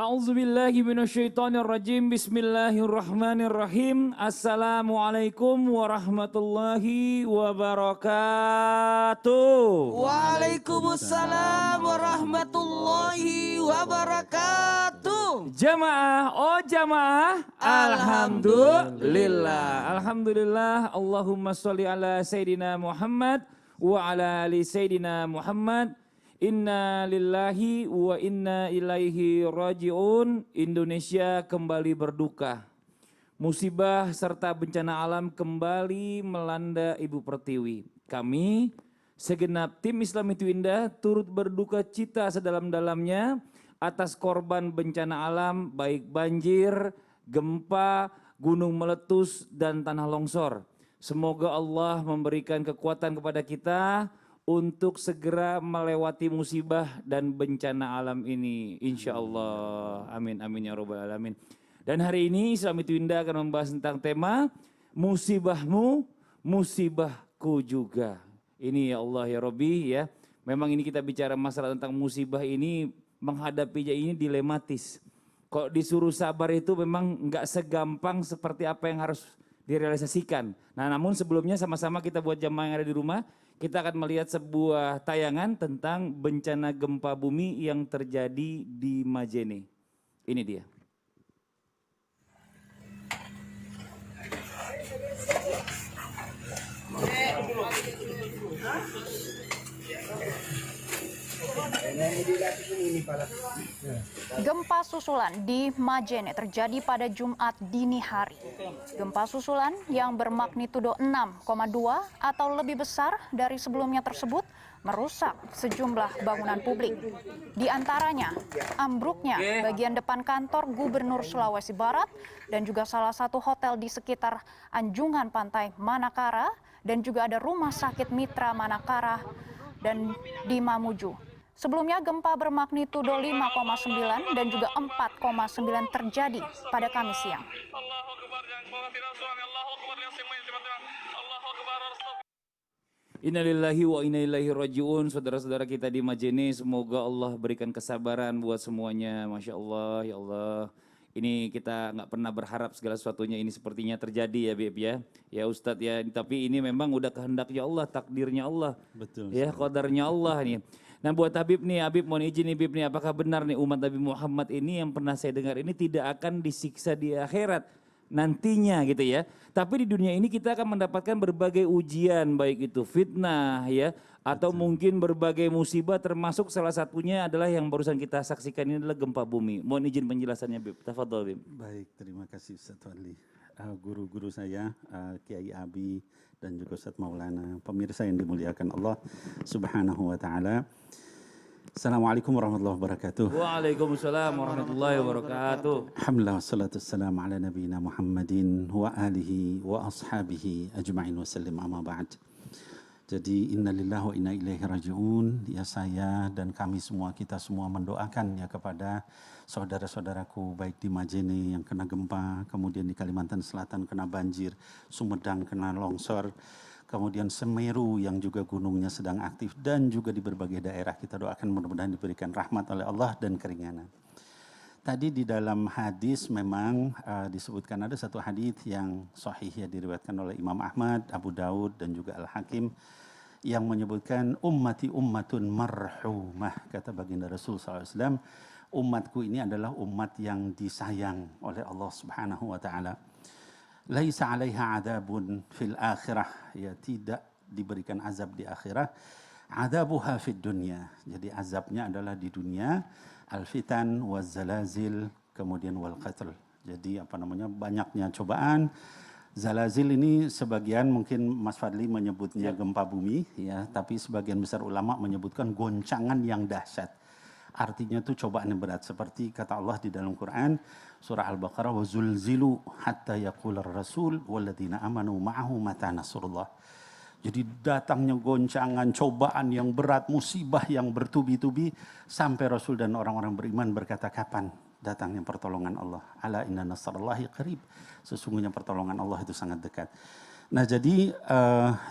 A'udzubillahi minasyaitonirrajim. Bismillahirrahmanirrahim. Assalamualaikum warahmatullahi wabarakatuh. Waalaikumsalam warahmatullahi wabarakatuh. Jamaah, oh jamaah. Alhamdulillah. Alhamdulillah. Allahumma sholli ala Sayyidina Muhammad wa ala ali Sayyidina Muhammad. Inna lillahi wa inna ilaihi raji'un. Indonesia kembali berduka. Musibah serta bencana alam kembali melanda Ibu Pertiwi. Kami, segenap tim Islam Itu Indah, turut berduka cita sedalam-dalamnya atas korban bencana alam baik banjir, gempa, gunung meletus, dan tanah longsor. Semoga Allah memberikan kekuatan kepada kita untuk segera melewati musibah dan bencana alam ini. Insya Allah. Amin, amin ya rabbal alamin. Dan hari ini Islam Itu Indah akan membahas tentang tema musibahmu, musibahku juga. Ini ya Allah ya Rabbi ya. Memang ini kita bicara masalah tentang musibah ini, menghadapinya ini dilematis. Kok disuruh sabar itu memang nggak segampang seperti apa yang harus direalisasikan. Nah namun sebelumnya sama-sama kita buat jamaah yang ada di rumah, kita akan melihat sebuah tayangan tentang bencana gempa bumi yang terjadi di Majene. Ini dia. Gempa susulan di Majene terjadi pada Jumat dini hari. Gempa susulan yang bermagnitudo 6,2 atau lebih besar dari sebelumnya tersebut merusak sejumlah bangunan publik. Di antaranya ambruknya bagian depan kantor Gubernur Sulawesi Barat dan juga salah satu hotel di sekitar anjungan pantai Manakara, dan juga ada rumah sakit Mitra Manakara dan di Mamuju. Sebelumnya gempa bermagnitudo 5,9 dan juga 4,9 terjadi pada Kamis siang. Innalillahi wa inna ilaihi raji'un. Saudara-saudara kita di Majene, semoga Allah berikan kesabaran buat semuanya. Masya Allah, ya Allah. Ini kita nggak pernah berharap segala sesuatunya ini sepertinya terjadi ya Bib ya. Ya Ustadz ya, tapi ini memang udah kehendaknya Allah, takdirnya Allah. Betul. Ya, qadarnya Allah nih. Nah buat Habib nih, Habib mohon izin nih Habib nih, apakah benar nih umat Nabi Muhammad ini yang pernah saya dengar ini tidak akan disiksa di akhirat nantinya gitu ya. Tapi di dunia ini kita akan mendapatkan berbagai ujian, baik itu fitnah ya, atau mungkin berbagai musibah, termasuk salah satunya adalah yang barusan kita saksikan ini adalah gempa bumi. Mohon izin penjelasannya Habib, tafadhol Habib. Baik, terima kasih Ustaz Wali. Guru-guru saya, Kiai Abi dan juga Ustaz Maulana, pemirsa yang dimuliakan Allah Subhanahu wa taala. Assalamualaikum warahmatullahi wabarakatuh. Waalaikumsalam warahmatullahi wabarakatuh. Alhamdulillah wassalatu wassalamu ala nabiyina Muhammadin wa alihi wa ashabihi ajma'in wa sallim, amma ba'd. Jadi innalillahi wa inna ilaihi raji'un. Ya saya dan kami semua, kita semua mendoakan ya kepada saudara-saudaraku baik di Majene yang kena gempa, kemudian di Kalimantan Selatan kena banjir, Sumedang kena longsor, kemudian Semeru yang juga gunungnya sedang aktif, dan juga di berbagai daerah kita doakan mudah-mudahan diberikan rahmat oleh Allah dan keringanan. Tadi di dalam hadis memang disebutkan ada satu hadis yang sahih ya, diriwayatkan oleh Imam Ahmad, Abu Daud dan juga Al-Hakim yang menyebutkan ummati ummatun marhumah, kata baginda Rasul SAW, umatku ini adalah umat yang disayang oleh Allah Subhanahu wa taala. Laisa 'alaiha 'adzabun fil akhirah, ya tidak diberikan azab di akhirat. 'Adzabuha fid dunya. Jadi azabnya adalah di dunia, al-fitan waz-zalazil, kemudian wal qatl. Jadi banyaknya cobaan. Zalazil ini sebagian mungkin Mas Fadli menyebutnya gempa bumi ya, tapi sebagian besar ulama menyebutkan goncangan yang dahsyat. Artinya itu cobaan yang berat, seperti kata Allah di dalam Quran surah Al-Baqarah, wa zulzilu hatta yaqular rasul walladzina amanu ma'ahu mata nasrullah. Jadi datangnya goncangan, cobaan yang berat, musibah yang bertubi-tubi sampai Rasul dan orang-orang beriman berkata, kapan datangnya pertolongan Allah? Ala inna nasrallahi qarib. Sesungguhnya pertolongan Allah itu sangat dekat. Nah jadi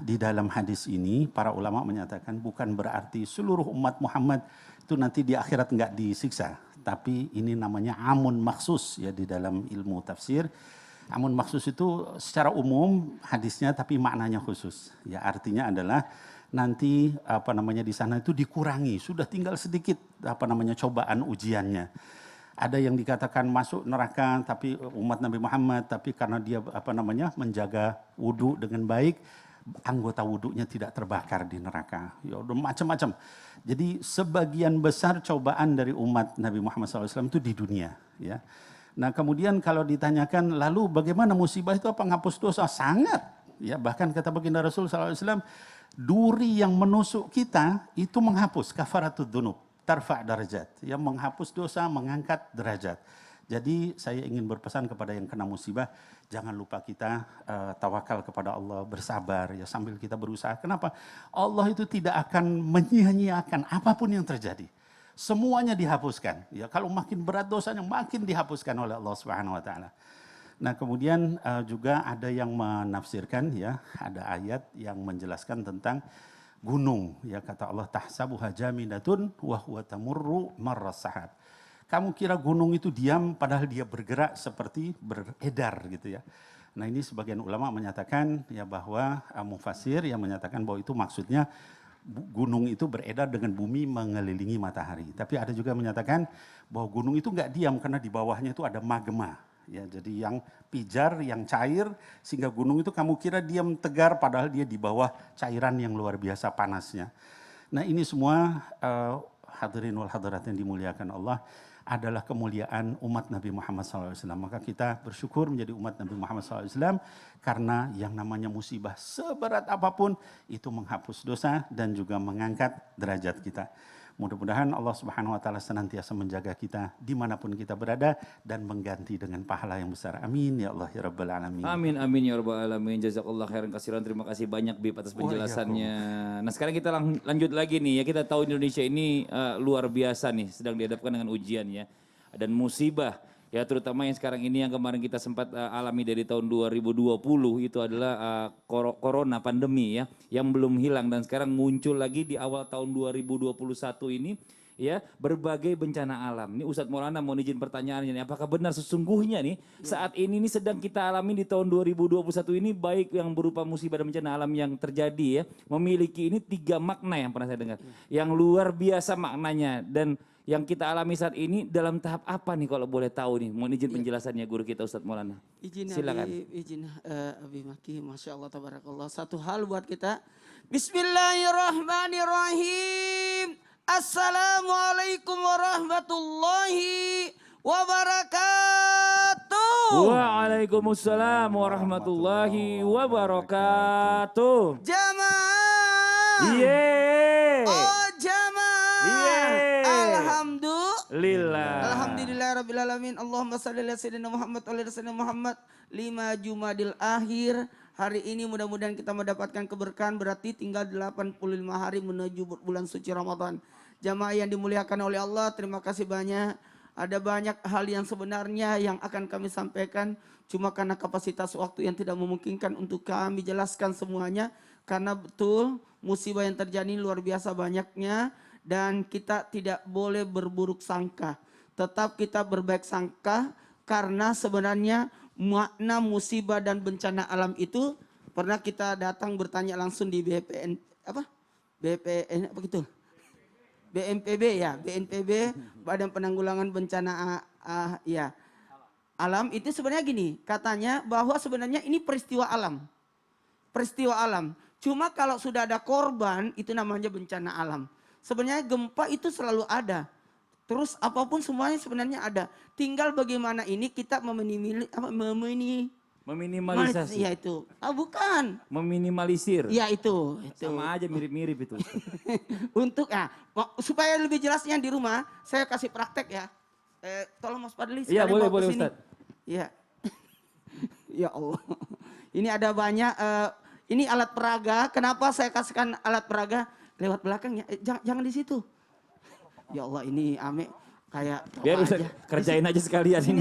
di dalam hadis ini para ulama menyatakan bukan berarti seluruh umat Muhammad itu nanti di akhirat nggak disiksa. Tapi ini namanya amun maksus ya di dalam ilmu tafsir. Amun maksus itu secara umum hadisnya tapi maknanya khusus. Ya artinya adalah nanti di sana itu dikurangi, sudah tinggal sedikit cobaan ujiannya. Ada yang dikatakan masuk neraka tapi umat Nabi Muhammad tapi karena dia menjaga wudhu dengan baik, anggota wudhunya tidak terbakar di neraka. Ya udah macam-macam. Jadi sebagian besar cobaan dari umat Nabi Muhammad SAW itu di dunia, ya. Nah, kemudian kalau ditanyakan lalu bagaimana musibah itu apa menghapus dosa? Sangat, ya. Bahkan kata baginda Rasul SAW, duri yang menusuk kita itu menghapus kafaratud dzunub. Tarfa' darajat, yang menghapus dosa, mengangkat derajat. Jadi saya ingin berpesan kepada yang kena musibah, jangan lupa kita tawakal kepada Allah, bersabar ya sambil kita berusaha. Kenapa? Allah itu tidak akan menyia-nyiakan apapun yang terjadi. Semuanya dihapuskan. Ya, kalau makin berat dosanya makin dihapuskan oleh Allah Subhanahu wa taala. Nah, kemudian juga ada yang menafsirkan ya, ada ayat yang menjelaskan tentang gunung, ya kata Allah tahsabuha jaminatun wa huwa tamurru marras sahab. Kamu kira gunung itu diam padahal dia bergerak seperti beredar gitu ya. Nah, ini sebagian ulama menyatakan ya bahwa mufassir yang menyatakan bahwa itu maksudnya gunung itu beredar dengan bumi mengelilingi matahari. Tapi ada juga menyatakan bahwa gunung itu enggak diam karena di bawahnya itu ada magma. Ya, jadi yang pijar, yang cair, sehingga gunung itu kamu kira diam tegar padahal dia di bawah cairan yang luar biasa panasnya. Nah, ini semua hadirin wal hadirat yang dimuliakan Allah adalah kemuliaan umat Nabi Muhammad SAW. Maka kita bersyukur menjadi umat Nabi Muhammad SAW karena yang namanya musibah seberat apapun itu menghapus dosa dan juga mengangkat derajat kita. Mudah-mudahan Allah Subhanahu wa taala senantiasa menjaga kita dimanapun kita berada dan mengganti dengan pahala yang besar. Amin ya Allah ya rabbal alamin. Amin amin ya rabbal alamin. Jazakallah khairan katsiran. Terima kasih banyak Bib atas penjelasannya. Nah, sekarang kita lanjut lagi nih ya. Kita tahu Indonesia ini luar biasa nih, sedang dihadapkan dengan ujian ya dan musibah. Ya terutama yang sekarang ini yang kemarin kita sempat alami dari tahun 2020 itu adalah corona pandemi ya yang belum hilang dan sekarang muncul lagi di awal tahun 2021 ini ya berbagai bencana alam. Ini Ustadz Maulana mau izin pertanyaannya nih, apakah benar sesungguhnya nih saat ini sedang kita alami di tahun 2021 ini baik yang berupa musibah dan bencana alam yang terjadi ya memiliki ini 3 makna yang pernah saya dengar. Yang luar biasa maknanya dan yang kita alami saat ini dalam tahap apa nih kalau boleh tahu nih? Mohon izin penjelasannya guru kita Ustadz Maulana. Silakan. Izin Abi Maki, Masya Allah tabarakallah. Satu hal buat kita. Bismillahirrahmanirrahim. Assalamualaikum warahmatullahi wabarakatuh. Waalaikumsalam warahmatullahi wabarakatuh. Jamaah. Yeay. Oh jamaah. Yeay. Alhamdulillah. Alhamdulillahirabbil alamin. Allahumma shalli ala sayyidina Muhammad wa ala sayyidina Muhammad. 5 Jumadil Akhir. Hari ini mudah-mudahan kita mendapatkan keberkahan, berarti tinggal 85 hari menuju bulan suci Ramadan. Jamaah yang dimuliakan oleh Allah, terima kasih banyak. Ada banyak hal yang sebenarnya yang akan kami sampaikan, cuma karena kapasitas waktu yang tidak memungkinkan untuk kami jelaskan semuanya. Karena betul musibah yang terjadi luar biasa banyaknya dan kita tidak boleh berburuk sangka. Tetap kita berbaik sangka karena sebenarnya makna musibah dan bencana alam itu pernah kita datang bertanya langsung di BPN apa? BPN apa gitu? BNPB ya, BNPB Badan Penanggulangan Bencana ya. Alam itu sebenarnya gini, katanya bahwa sebenarnya ini peristiwa alam. Peristiwa alam. Cuma kalau sudah ada korban itu namanya bencana alam. Sebenarnya gempa itu selalu ada. Terus apapun semuanya sebenarnya ada. Tinggal bagaimana ini kita meminimalisasi. Ya itu. Bukan. Meminimalisir. Ya itu. Sama aja mirip-mirip itu. Untuk supaya lebih jelasnya di rumah, saya kasih praktek ya. Tolong Mas Fadli. Iya boleh Ustaz. Iya. Ya Allah. Ini ada banyak. Ini alat peraga. Kenapa saya kasihkan alat peraga? Lewat belakangnya. Jangan di situ. Ya Allah ini Ame kayak biar Ustaz kerjain aja sekalian sini.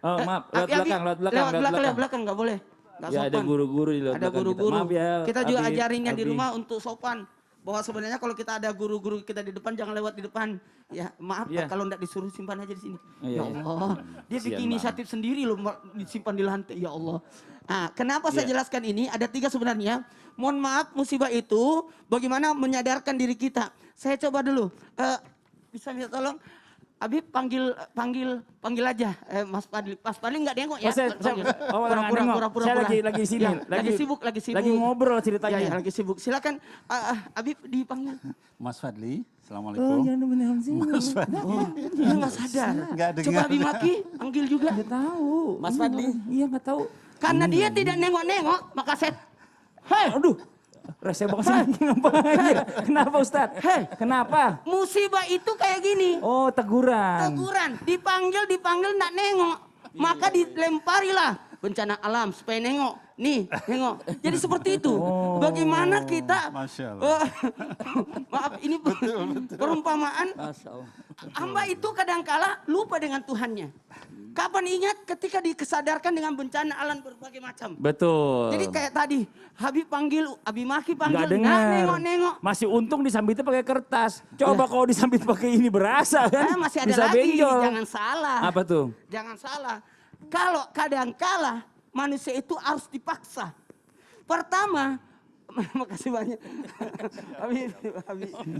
Oh maaf, lewat belakang nggak boleh. Nggak Ya ada sopan. guru-guru di Ada belakang guru-guru. Maaf ya, Kita juga Abi, ajarinnya di Abi. rumah untuk sopan. Bahwa sebenarnya kalau kita ada guru-guru kita di depan jangan lewat di depan. Ya maaf Iya. kalau enggak disuruh simpan aja di sini. Iya, Ya iya. Allah, dia Kasihan bikin inisiatif sendiri loh disimpan di lantai. Ya Allah. Nah, kenapa saya Iya. jelaskan ini? Ada 3 sebenarnya. Mohon maaf musibah itu bagaimana menyadarkan diri kita. Saya coba dulu. Bisa minta tolong? Habib panggil aja Mas Fadli. Mas Fadli nggak nengok ya? Saya lagi sini. Ya, lagi sibuk. Lagi ngobrol ceritanya. Ya, lagi sibuk. Silakan Habib dipanggil. Mas Fadli, assalamualaikum. Mas Fadli. Dia nggak sadar. Nggak dengar. Coba Habib Maki panggil juga. Nggak tahu. Mas Fadli. Iya nggak tahu. Karena dia tidak nengok-nengok, maka saya hei, Aduh. Rese banget sih. Ngapain? Kenapa Ustadz? Hei. Kenapa? musibah itu kayak gini. Oh teguran. Teguran, dipanggil nggak nengok. Maka dilemparilah bencana alam supaya nengok. Nih, nengok. Jadi seperti itu. Bagaimana kita Masya Allah. maaf ini perumpamaan. Hamba itu kadangkala lupa dengan Tuhannya. Kapan ingat ketika dikesadarkan dengan bencana alam berbagai macam. Betul. Jadi kayak tadi, Habib panggil, Abi Maki panggil, Nggak dengar. nengok-nengok. Masih untung disambitnya pakai kertas. Coba kalau disambit pakai ini berasa kan? Masih ada Bisa lagi, benjol. jangan salah. Apa tuh? Jangan salah. Kalau kadangkala manusia itu harus dipaksa. Pertama, makasih banyak. Habib,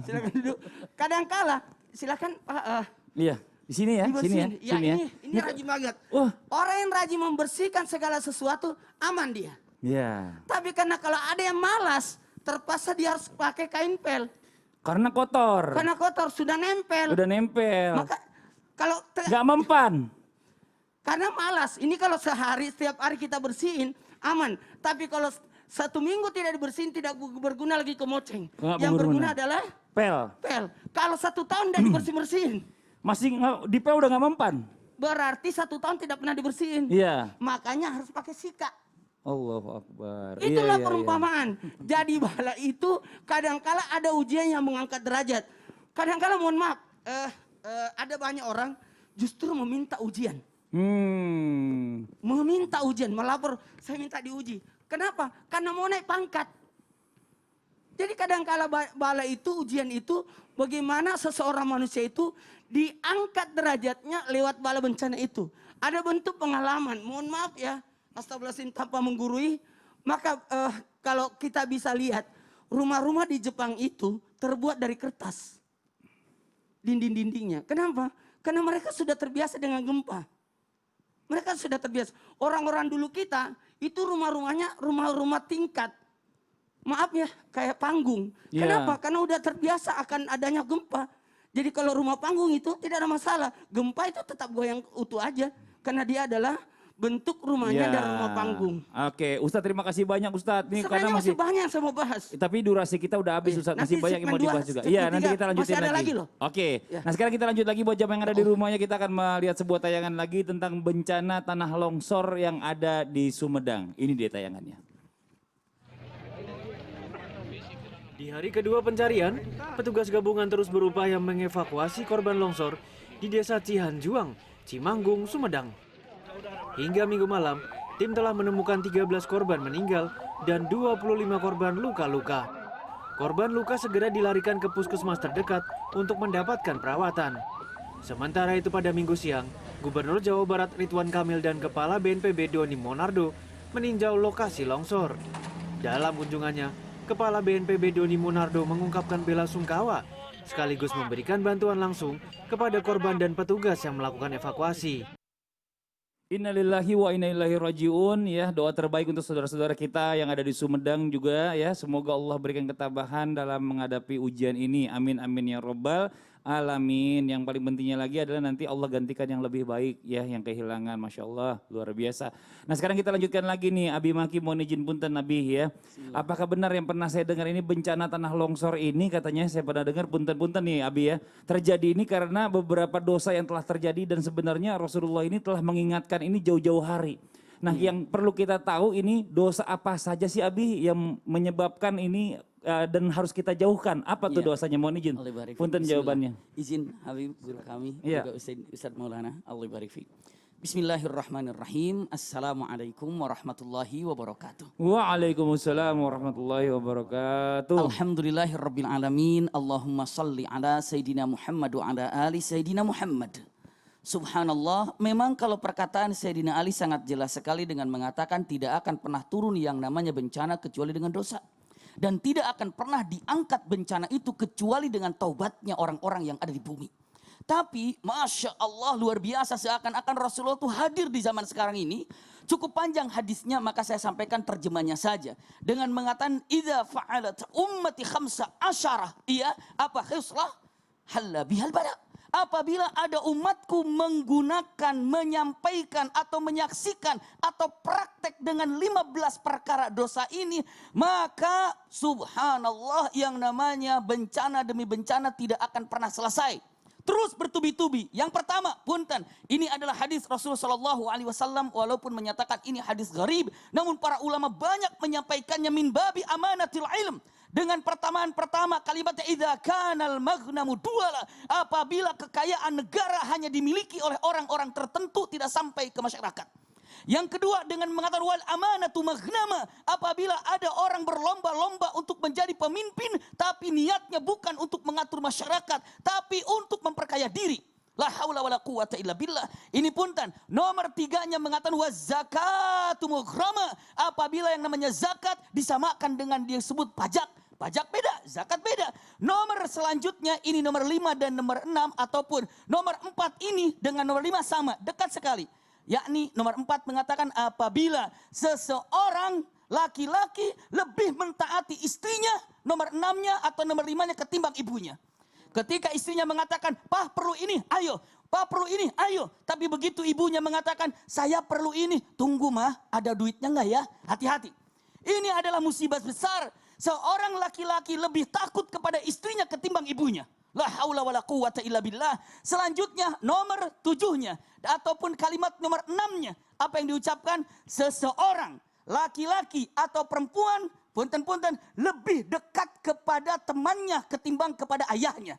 silakan duduk. Kadangkala, silakan Pak. Iya, di sini ya, sini ya. Ya, Sini ya. ini rajin banget. Wah. Orang yang rajin membersihkan segala sesuatu, aman dia. Iya. Tapi karena kalau ada yang malas, terpaksa dia harus pakai kain pel. Karena kotor. Karena kotor, sudah nempel. Udah nempel. Maka kalau Gak mempan. karena malas, ini kalau setiap hari kita bersihin, aman. Tapi kalau 1 minggu tidak dibersihin, tidak berguna lagi ke moceng. Nggak Yang berguna berguna. adalah Pel. pel. Kalau 1 tahun tidak dibersihin, Masih di pel udah gak mempan. berarti 1 tahun tidak pernah dibersihin. Iya. Makanya harus pakai sikat. Allahu Akbar. Itulah Iya. perumpamaan. Jadi bala itu kadangkala ada ujian yang mengangkat derajat. Kadangkala mohon maaf, ada banyak orang justru meminta ujian. Meminta ujian, melapor, saya minta diuji. Kenapa? Karena mau naik pangkat. Jadi kadangkala bala itu, ujian itu, bagaimana seseorang manusia itu diangkat derajatnya lewat bala bencana itu. Ada bentuk pengalaman, mohon maaf ya, astagfirullahaladzim tanpa menggurui. Maka kalau kita bisa lihat, rumah-rumah di Jepang itu terbuat dari kertas. Dinding-dindingnya. Kenapa? Karena mereka sudah terbiasa dengan gempa. Mereka sudah terbiasa. Orang-orang dulu kita itu rumah-rumahnya rumah-rumah tingkat. Maaf ya, kayak panggung. Yeah. Kenapa? Karena udah terbiasa akan adanya gempa. Jadi kalau rumah panggung itu tidak ada masalah. Gempa itu tetap goyang utuh aja. Karena dia adalah bentuk rumahnya dari rumah panggung. Oke, Ustadz terima kasih banyak Ustadz. Ini karena Sebenarnya masih banyak yang saya mau bahas. Tapi durasi kita udah habis Ustadz, masih Nanti banyak yang mau segmen dibahas dua, juga. segmen Iya, nanti tiga, kita lanjutin masih ada lagi loh. Oke. Ya. Nah, sekarang kita lanjut lagi buat jamaah yang ada di rumahnya, kita akan melihat sebuah tayangan lagi tentang bencana tanah longsor yang ada di Sumedang. Ini dia tayangannya. Di hari kedua pencarian, petugas gabungan terus berupaya mengevakuasi korban longsor di Desa Cihanjuang, Cimanggung, Sumedang. Hingga minggu malam, tim telah menemukan 13 korban meninggal dan 25 korban luka-luka. Korban luka segera dilarikan ke puskesmas terdekat untuk mendapatkan perawatan. Sementara itu pada minggu siang, Gubernur Jawa Barat Ridwan Kamil dan Kepala BNPB Doni Monardo meninjau lokasi longsor. Dalam kunjungannya, Kepala BNPB Doni Monardo mengungkapkan bela sungkawa sekaligus memberikan bantuan langsung kepada korban dan petugas yang melakukan evakuasi. Innalillahi wa inna ilaihi rajiun, ya, doa terbaik untuk saudara-saudara kita yang ada di Sumedang juga ya. Semoga Allah berikan ketabahan dalam menghadapi ujian ini. Amin amin ya robbal alamin. Yang paling pentingnya lagi adalah nanti Allah gantikan yang lebih baik ya, yang kehilangan. Masya Allah luar biasa. Nah sekarang kita lanjutkan lagi nih, Abi Maki mohon izin punten Abi ya. Apakah benar yang pernah saya dengar ini bencana tanah longsor ini, katanya saya pernah dengar, punten-punten nih Abi ya, terjadi ini karena beberapa dosa yang telah terjadi dan sebenarnya Rasulullah ini telah mengingatkan ini jauh-jauh hari. Nah yang perlu kita tahu ini dosa apa saja sih Abi yang menyebabkan ini dan harus kita jauhkan. Apa tuh dosanya? Mohon izin. Punten jawabannya. Izin Habib guru kami, Iya. juga Ustadz Maulana, Allah barik fiik. Bismillahirrahmanirrahim. Assalamualaikum warahmatullahi wabarakatuh. Waalaikumsalam warahmatullahi wabarakatuh. Alhamdulillahirabbil alamin. Allahumma salli ala Sayyidina Muhammad wa ala ali Sayyidina Muhammad. Subhanallah, memang kalau perkataan Sayyidina Ali sangat jelas sekali dengan mengatakan tidak akan pernah turun yang namanya bencana kecuali dengan dosa. Dan tidak akan pernah diangkat bencana itu kecuali dengan taubatnya orang-orang yang ada di bumi. Tapi Masya Allah luar biasa, seakan-akan Rasulullah itu hadir di zaman sekarang ini. Cukup panjang hadisnya, maka saya sampaikan terjemahnya saja. Dengan mengatakan idza fa'alat ummati khamsa asyarah. Iya, apa khislah? Halla bihal bala. Apabila ada umatku menggunakan, menyampaikan atau menyaksikan atau praktek dengan 15 perkara dosa ini, maka subhanallah yang namanya bencana demi bencana tidak akan pernah selesai. Terus bertubi-tubi. Yang pertama, punten, ini adalah hadis Rasulullah SAW walaupun menyatakan ini hadis gharib, namun para ulama banyak menyampaikannya min babi amanatil ilm. Dengan pertama kalimatnya idza kanal maghnamu duala, apabila kekayaan negara hanya dimiliki oleh orang-orang tertentu tidak sampai ke masyarakat. Yang kedua dengan mengatakan wal amanatu maghnama, apabila ada orang berlomba-lomba untuk menjadi pemimpin tapi niatnya bukan untuk mengatur masyarakat tapi untuk memperkaya diri. La haula wala quwata illa billah. Ini punten. Nomor 3-nya mengatakan waz zakatu maghrama, apabila yang namanya zakat disamakan dengan dia sebut pajak. Pajak beda, zakat beda. Nomor selanjutnya ini nomor 5 dan nomor 6 ataupun nomor 4 ini dengan nomor 5 sama, dekat sekali. Yakni nomor 4 mengatakan apabila seseorang laki-laki lebih mentaati istrinya, nomor 6-nya atau nomor 5-nya ketimbang ibunya. Ketika istrinya mengatakan, "Pah perlu ini, ayo. Pah perlu ini, ayo." Tapi begitu ibunya mengatakan, "Saya perlu ini." "Tunggu mah, ada duitnya enggak ya?" Hati-hati. Ini adalah musibah besar. Seorang laki-laki lebih takut kepada istrinya ketimbang ibunya. La haula wala quwata illa billah. Selanjutnya nomor 7-nya ataupun kalimat nomor 6-nya. Apa yang diucapkan? Seseorang laki-laki atau perempuan punten-punten lebih dekat kepada temannya ketimbang kepada ayahnya.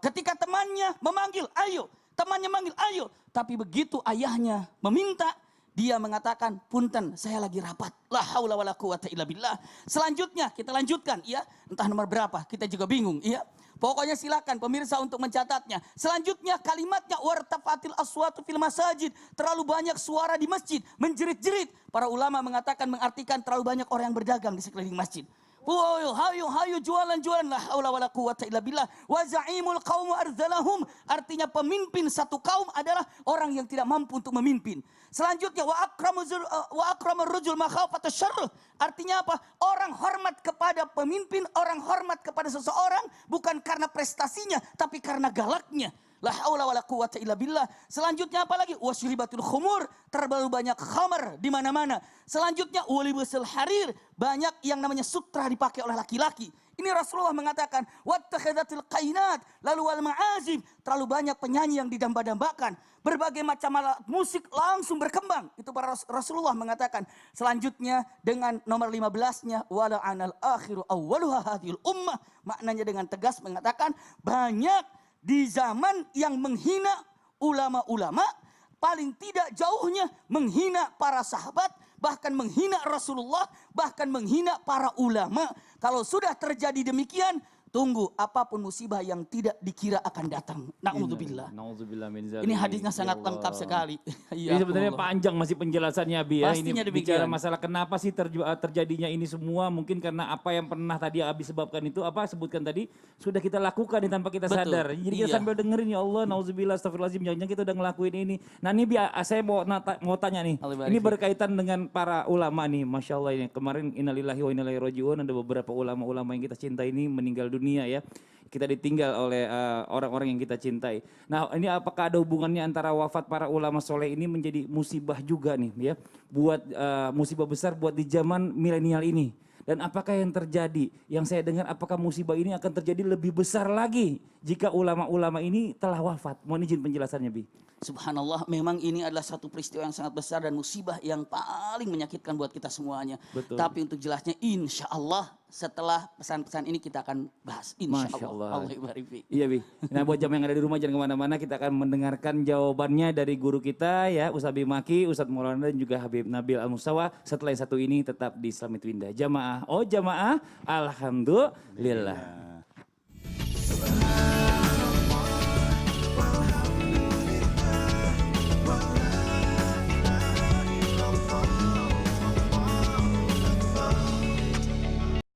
Ketika temannya memanggil, ayo. Temannya manggil, ayo. Tapi begitu ayahnya meminta, dia mengatakan, punten saya lagi rapat. La haula wala quwata illa billah. Selanjutnya kita lanjutkan, ya. Entah nomor berapa, kita juga bingung, ya. Pokoknya silakan pemirsa untuk mencatatnya. Selanjutnya kalimatnya wartafatil aswatu fil masajid. Terlalu banyak suara di masjid, menjerit-jerit. Para ulama mengatakan mengartikan terlalu banyak orang yang berdagang di sekeliling masjid. Hayu jualan-jualan, la haula wala quwata illa billah. Wa za'imul qaum arzalahum, artinya pemimpin satu kaum adalah orang yang tidak mampu untuk memimpin. Selanjutnya wa akramur rajul makhafata syarr, artinya apa? Orang hormat kepada pemimpin, orang hormat kepada seseorang bukan karena prestasinya tapi karena galaknya. La haula wala quwata illa billah. Selanjutnya apa lagi? Wasyribatul khumur, terlalu banyak khamar di mana-mana. Selanjutnya walibusul harir, banyak yang namanya sutra dipakai oleh laki-laki. Ini Rasulullah mengatakan wattakhadzatil qainat, lalu wal ma'azim, terlalu banyak penyanyi yang didamba-dambakan. Berbagai macam alat musik langsung berkembang. Itu para Rasulullah mengatakan. Selanjutnya dengan nomor 15-nya wala anal akhiru awwaluha hadhil ummah, maknanya dengan tegas mengatakan banyak di zaman yang menghina ulama-ulama, paling tidak jauhnya menghina para sahabat, bahkan menghina Rasulullah, bahkan menghina para ulama. Kalau sudah terjadi demikian, tunggu apapun musibah yang tidak dikira akan datang. Na'udzubillah. Na'udzubillah min zalik. Ini hadisnya sangat lengkap sekali. Ini sebenarnya panjang masih penjelasannya, Abi, ya. Pastinya Ini demikian. bicara masalah kenapa sih terjadinya ini semua, mungkin karena apa yang pernah tadi Abi sebabkan itu, apa sebutkan tadi, sudah kita lakukan nih tanpa kita Betul. sadar. Jadi kita Iya. sambil dengerin, ya Allah, na'udzubillah, astagfirullahaladzim, jangan-jangan kita udah ngelakuin ini. Nah ini saya mau tanya nih, Allah ini barik. berkaitan dengan para ulama nih, Masya Allah ini. Kemarin innalillahi wa inna ilaihi raji'un, ada beberapa ulama-ulama yang kita cintai ini meninggal dunia, ya. Kita ditinggal oleh orang-orang yang kita cintai. Nah ini apakah ada hubungannya antara wafat para ulama soleh ini menjadi musibah juga nih, ya, buat musibah besar buat di zaman milenial ini. Dan apakah yang terjadi, yang saya dengar apakah musibah ini akan terjadi lebih besar lagi jika ulama-ulama ini telah wafat. Mohon izin penjelasannya, Bi. Subhanallah, memang ini adalah satu peristiwa yang sangat besar dan musibah yang paling menyakitkan buat kita semuanya. Betul. Tapi untuk jelasnya, insya Allah setelah pesan-pesan ini kita akan bahas. Insya Masya Allah. Allah. Allah ibarik fiik. Iya Bi. Nah buat jamaah yang ada di rumah jangan kemana-mana, kita akan mendengarkan jawabannya dari guru kita ya, Ustaz Habib Maki, Ustaz Maulana dan juga Habib Nabil Al-Mustawa. Setelah yang satu ini tetap di Islamit Winda. Jamaah, oh jamaah, alhamdulillah.